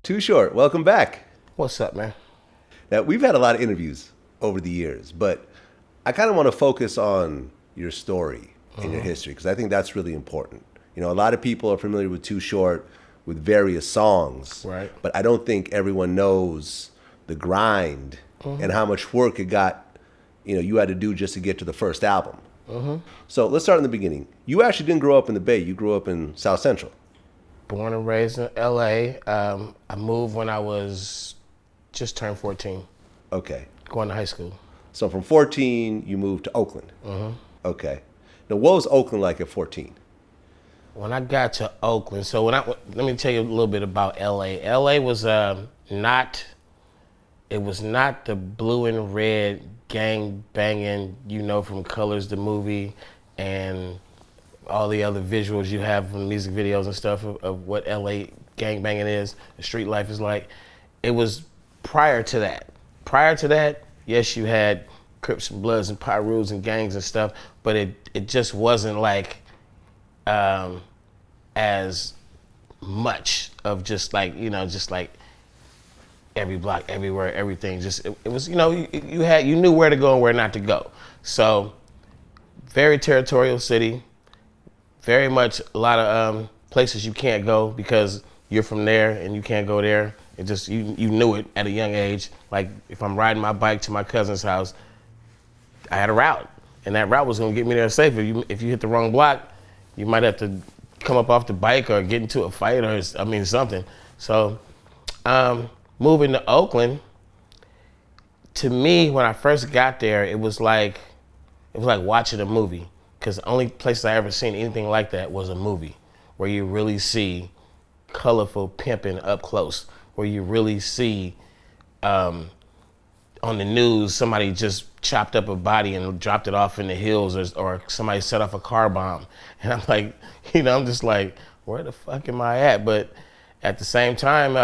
Too Short, welcome back. What's up, man? Now, we've had a lot of interviews over the years, but I kind of want to focus on your story and your history because I think that's really important. You know, a lot of people are familiar with Too Short with various songs, Right. but I don't think everyone knows the grind and how much work it got, you had to do just to get to the first album. So let's start in the beginning. You actually didn't grow up in the Bay. You grew up in South Central. Born and raised in L.A. I moved when I was just turned 14, Okay. going to high school. So from 14, you moved to Oakland. Okay. Now, what was Oakland like at 14? When I got to Oakland, so let me tell you a little bit about L.A. L.A. was not the blue and red gang banging, from Colors, the movie, and all the other visuals you have from music videos and stuff of what LA gang banging is, the street life is like. It was prior to that. Prior to that, yes, you had Crips and Bloods and Pyrus and gangs and stuff, but it just wasn't like as much of just like every block, everywhere, everything. Just it was, you knew where to go and where not to go. So very territorial city. Very much a lot of places you can't go because you're from there and you can't go there. It just, you knew it at a young age. Like if I'm riding my bike to my cousin's house, I had a route and that route was gonna get me there safe. If you hit the wrong block, you might have to come up off the bike or get into a fight or something. So moving to Oakland, to me, when I first got there, it was like watching a movie. Because the only place I ever seen anything like that was a movie where you really see colorful pimping up close, where you really see on the news somebody just chopped up a body and dropped it off in the hills, or somebody set off a car bomb. And I'm like, I'm just like, where the fuck am I at? But at the same time,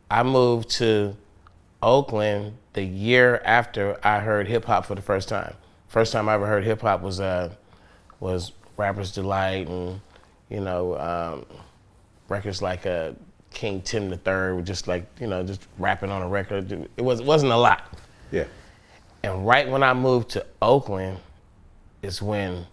I moved to Oakland the year after I heard hip hop for the first time. First time I ever heard hip hop was Rapper's Delight and, records like King Tim III, just just rapping on a record. It wasn't a lot. Yeah. And right when I moved to Oakland is when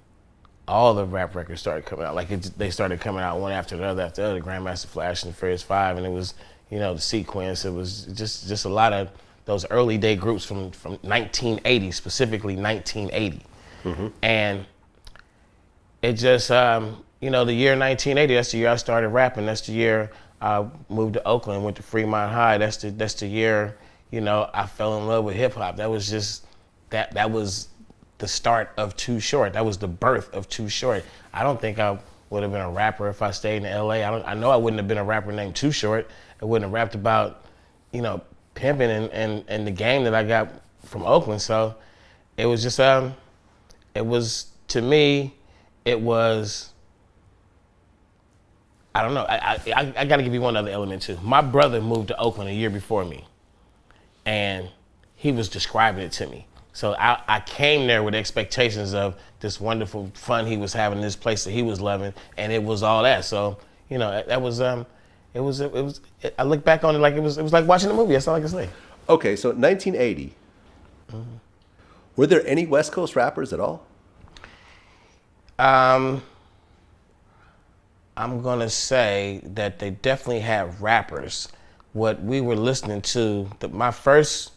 all the rap records started coming out. They started coming out one after the other, Grandmaster Flash and the Furious Five, and it was, the Sequence. It was just a lot of those early day groups from 1980, specifically 1980. And it just, the year 1980, that's the year I started rapping. That's the year I moved to Oakland, went to Fremont High. That's the year, I fell in love with hip hop. That was just, that was the start of Too Short. That was the birth of Too Short. I don't think I would have been a rapper if I stayed in LA. I know I wouldn't have been a rapper named Too Short. I wouldn't have rapped about, pimping and the game that I got from Oakland. So it was just, to me, it was, I don't know. I got to give you one other element too. My brother moved to Oakland a year before me, and he was describing it to me. So I came there with expectations of this wonderful fun he was having, this place that he was loving, and it was all that. So that was it was. I look back on it like it was like watching a movie. That's all I can say. Okay, so 1980. Were there any West Coast rappers at all? I'm gonna say that they definitely had rappers. What we were listening to, my first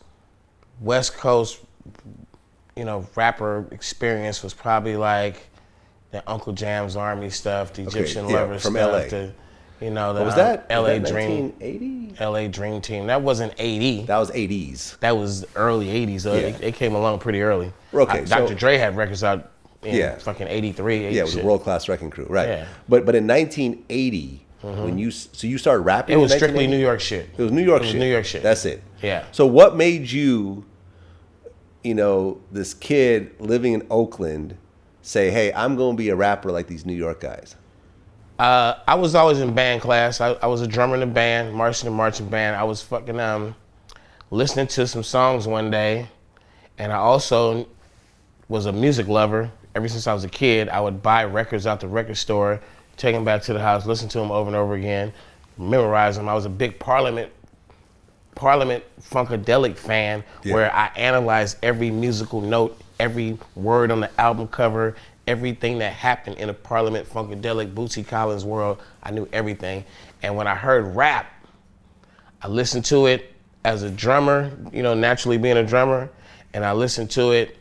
West Coast, rapper experience was probably like the Uncle Jam's Army stuff, the Egyptian Lover from stuff, LA. What was that? LA was that Dream, 1980? LA Dream Team. That wasn't 80. That was 80s. That was early 80s. It came along pretty early. Okay, Dr. Dre had records out in fucking 83. Yeah, it was a world-class wrecking crew, right? Yeah. But in 1980, when you started rapping, it was strictly New York shit. It was New York shit. New York shit. That's it. Yeah. So what made you, this kid living in Oakland, say, "Hey, I'm going to be a rapper like these New York guys"? I was always in band class. I was a drummer in a band, marching in a marching band. I was fucking listening to some songs one day, and I also was a music lover. Ever since I was a kid, I would buy records out the record store, take them back to the house, listen to them over and over again. memorize them. I was a big Parliament Funkadelic fan, where I analyzed every musical note, every word on the album cover, everything that happened in a Parliament Funkadelic Bootsy Collins world. I knew everything. And when I heard rap, I listened to it as a drummer, you know, naturally being a drummer, and I listened to it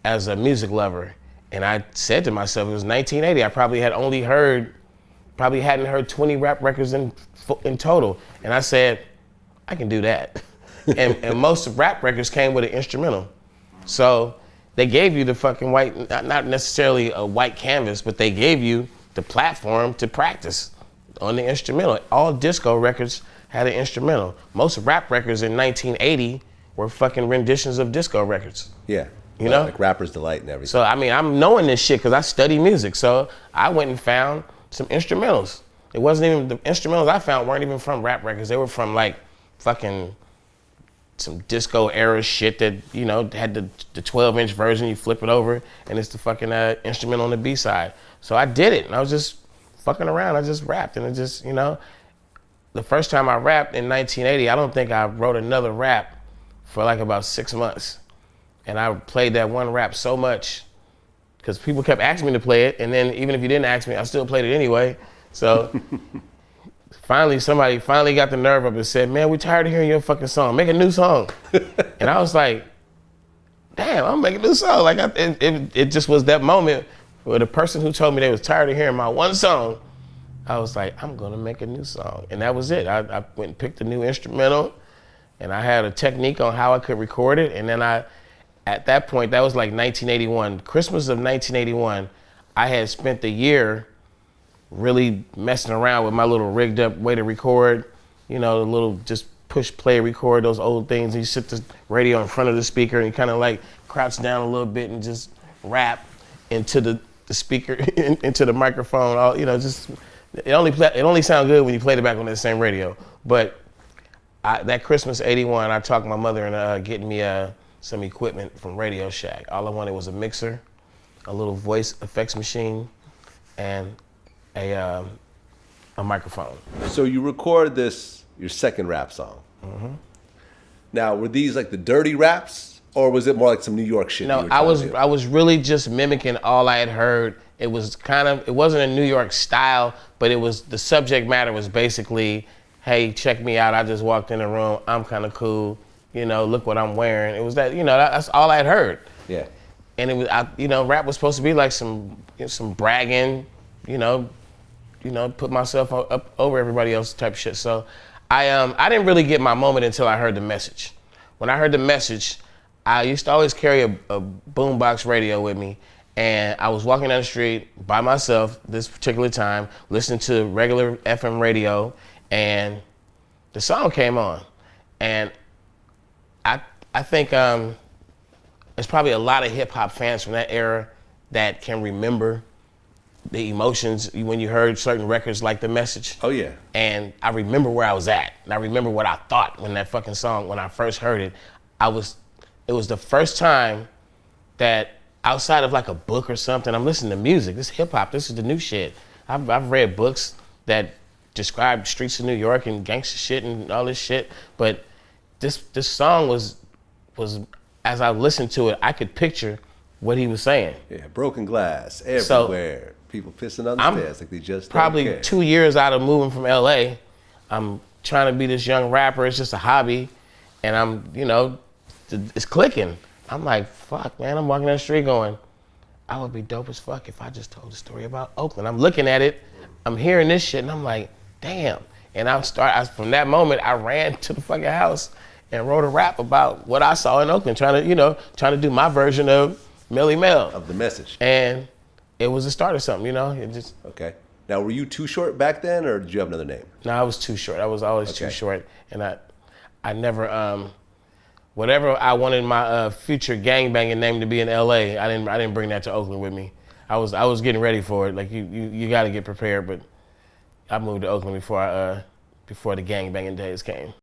as a music lover. And I said to myself, it was 1980, I probably hadn't heard 20 rap records in total. And I said, I can do that. and most of rap records came with an instrumental. So they gave you the fucking white, not necessarily a white canvas, but they gave you the platform to practice on the instrumental. All disco records had an instrumental. Most rap records in 1980 were fucking renditions of disco records. Yeah. You know? Like Rapper's Delight and everything. So, I mean, I'm knowing this shit because I study music. So I went and found some instrumentals. It wasn't even, the instrumentals I found weren't even from rap records. They were from like fucking some disco era shit that, you know, had the 12-inch version, you flip it over and it's the fucking instrumental on the B-side. So I did it and I was just fucking around. I just rapped and it just, you know, the first time I rapped in 1980, I don't think I wrote another rap for like about 6 months. And I played that one rap so much because people kept asking me to play it. And then even if you didn't ask me, I still played it anyway. So finally, somebody finally got the nerve up and said, man, we're tired of hearing your fucking song. Make a new song. And I was like, damn, I'm making a new song. Like it just was that moment where the person who told me they was tired of hearing my one song, I was like, I'm gonna make a new song. And that was it. I went and picked a new instrumental and I had a technique on how I could record it. And then at that point, that was like 1981, Christmas of 1981, I had spent the year really messing around with my little rigged up way to record, you know, the little just push play record, those old things. You sit the radio in front of the speaker and you kind of like crouch down a little bit and just rap into the speaker, into the microphone, all, you know, just, it only sounds good when you played it back on that same radio. But that Christmas '81, I talked my mother into getting me some equipment from Radio Shack. All I wanted was a mixer, a little voice effects machine, and a microphone. So you record this, your second rap song. Mm-hmm. Now, were these like the dirty raps, or was it more like some New York shit? No, I was really just mimicking all I had heard. It was it wasn't a New York style, but it was, the subject matter was basically, hey, check me out. I just walked in the room. I'm kind of cool. You know, look what I'm wearing. It was that, you know, that's all I had heard. Yeah. And it was, you know, rap was supposed to be like some bragging, you know, put myself up over everybody else type of shit. So I didn't really get my moment until I heard the message. When I heard the message, I used to always carry a boombox radio with me. And I was walking down the street by myself this particular time, listening to regular FM radio, and the song came on. And I think there's probably a lot of hip hop fans from that era that can remember the emotions when you heard certain records like The Message. Oh yeah. And I remember where I was at, and I remember what I thought when that fucking song, when I first heard it. It was the first time that outside of like a book or something, I'm listening to music. This hip hop, this is the new shit. I've read books that describe streets of New York and gangster shit and all this shit, but this song was, as I listened to it, I could picture what he was saying. Yeah, broken glass everywhere. So, people pissing on the stairs like they just probably don't care. 2 years out of moving from LA. I'm trying to be this young rapper. It's just a hobby, and I'm, you know, it's clicking. I'm like, fuck, man. I'm walking down the street going, I would be dope as fuck if I just told a story about Oakland. I'm looking at it, I'm hearing this shit, and I'm like, damn. And from that moment, I ran to the fucking house and wrote a rap about what I saw in Oakland, trying to do my version of Melly Mel. Of The Message. And it was the start of something, you know? It just. Okay. Now, were you Too Short back then, or did you have another name? No, I was Too Short. I was always Too Short. And I never, whatever I wanted my future gangbanging name to be in LA, I didn't bring that to Oakland with me. I was getting ready for it. Like you got to get prepared, but I moved to Oakland before the gangbanging days came.